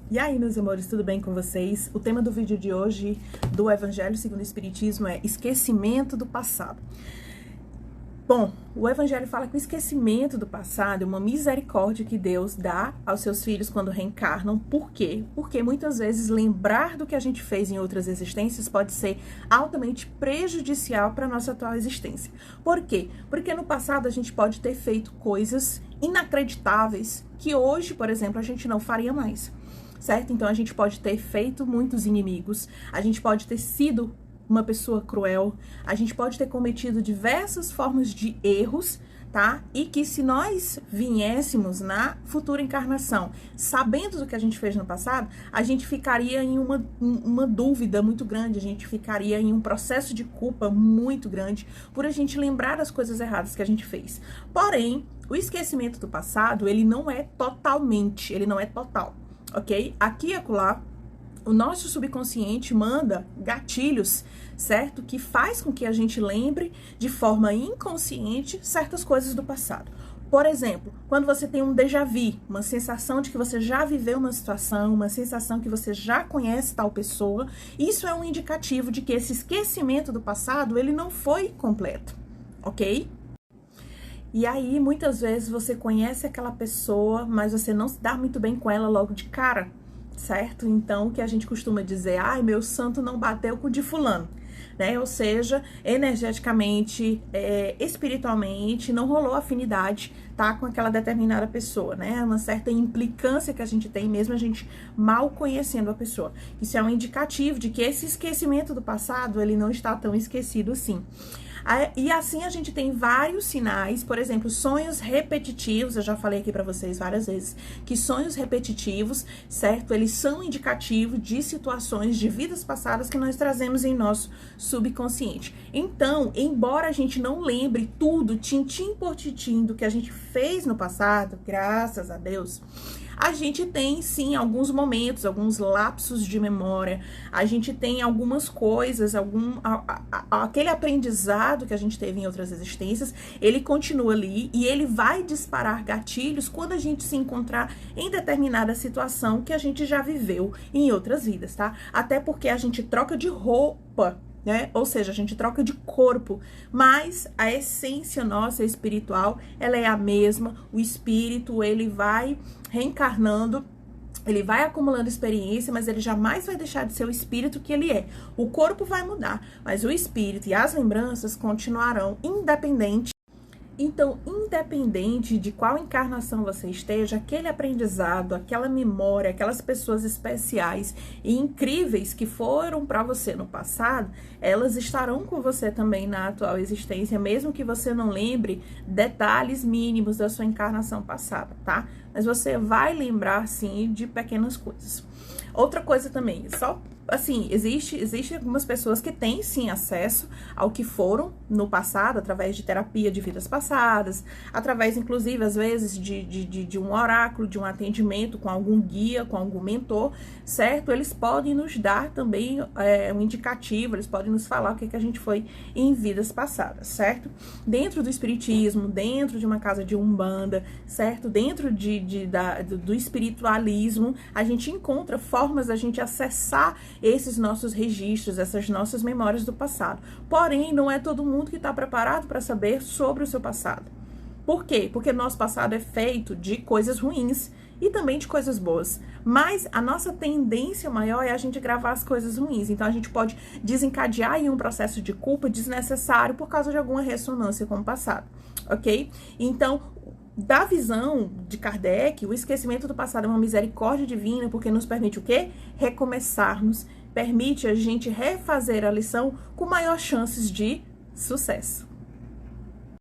E aí, meus amores, tudo bem com vocês? O tema do vídeo de hoje do Evangelho segundo o Espiritismo é esquecimento do passado. Bom, o Evangelho fala que o esquecimento do passado é uma misericórdia que Deus dá aos seus filhos quando reencarnam. Por quê? Porque muitas vezes lembrar do que a gente fez em outras existências pode ser altamente prejudicial para a nossa atual existência. Por quê? Porque no passado a gente pode ter feito coisas inacreditáveis que hoje, por exemplo, a gente não faria mais. Certo? Então a gente pode ter feito muitos inimigos, a gente pode ter sido uma pessoa cruel, a gente pode ter cometido diversas formas de erros, tá? E que se nós viéssemos na futura encarnação, sabendo do que a gente fez no passado, a gente ficaria em uma dúvida muito grande, a gente ficaria em um processo de culpa muito grande por a gente lembrar das coisas erradas que a gente fez. Porém, o esquecimento do passado, ele não é total. Ok? Aqui e acolá, o nosso subconsciente manda gatilhos, certo? Que faz com que a gente lembre de forma inconsciente certas coisas do passado. Por exemplo, quando você tem um déjà vu, uma sensação de que você já viveu uma situação, uma sensação que você já conhece tal pessoa, isso é um indicativo de que esse esquecimento do passado, ele não foi completo, ok? E aí, muitas vezes, você conhece aquela pessoa, mas você não se dá muito bem com ela logo de cara, certo? Então, o que a gente costuma dizer, ai, meu santo não bateu com o de fulano, né? Ou seja, energeticamente, espiritualmente, não rolou afinidade, tá? Com aquela determinada pessoa, né? Uma certa implicância que a gente tem, mesmo a gente mal conhecendo a pessoa. Isso é um indicativo de que esse esquecimento do passado, ele não está tão esquecido assim. E assim a gente tem vários sinais, por exemplo, sonhos repetitivos, eu já falei aqui pra vocês várias vezes, que sonhos repetitivos, certo? Eles são indicativos de situações de vidas passadas que nós trazemos em nosso subconsciente. Então, embora a gente não lembre tudo, tintim por tintim, do que a gente fez no passado, graças a Deus, a gente tem, sim, alguns momentos, alguns lapsos de memória, a gente tem algumas coisas, aquele aprendizado que a gente teve em outras existências, ele continua ali e ele vai disparar gatilhos quando a gente se encontrar em determinada situação que a gente já viveu em outras vidas, tá? Até porque a gente troca de roupa, né? Ou seja, a gente troca de corpo, mas a essência nossa espiritual, ela é a mesma. O espírito, ele vai reencarnando, ele vai acumulando experiência, mas ele jamais vai deixar de ser o espírito que ele é. O corpo vai mudar, mas o espírito e as lembranças continuarão independentes. Então, independente de qual encarnação você esteja, aquele aprendizado, aquela memória, aquelas pessoas especiais e incríveis que foram para você no passado, elas estarão com você também na atual existência, mesmo que você não lembre detalhes mínimos da sua encarnação passada, tá? Mas você vai lembrar, sim, de pequenas coisas. Outra coisa também, só assim, existe algumas pessoas que têm, sim, acesso ao que foram no passado, através de terapia de vidas passadas, através, inclusive, às vezes, de um oráculo, de um atendimento com algum guia, com algum mentor, certo? Eles podem nos dar também um indicativo, eles podem nos falar o que a gente foi em vidas passadas, certo? Dentro do espiritismo, dentro de uma casa de umbanda, certo? Dentro do espiritualismo, a gente encontra formas da gente acessar esses nossos registros, essas nossas memórias do passado. Porém, não é todo mundo que está preparado para saber sobre o seu passado. Por quê? Porque nosso passado é feito de coisas ruins e também de coisas boas. Mas a nossa tendência maior é a gente gravar as coisas ruins. Então, a gente pode desencadear em um processo de culpa desnecessário por causa de alguma ressonância com o passado, ok? Então, da visão de Kardec, o esquecimento do passado é uma misericórdia divina, porque nos permite o quê? Recomeçarmos, permite a gente refazer a lição com maior chances de sucesso.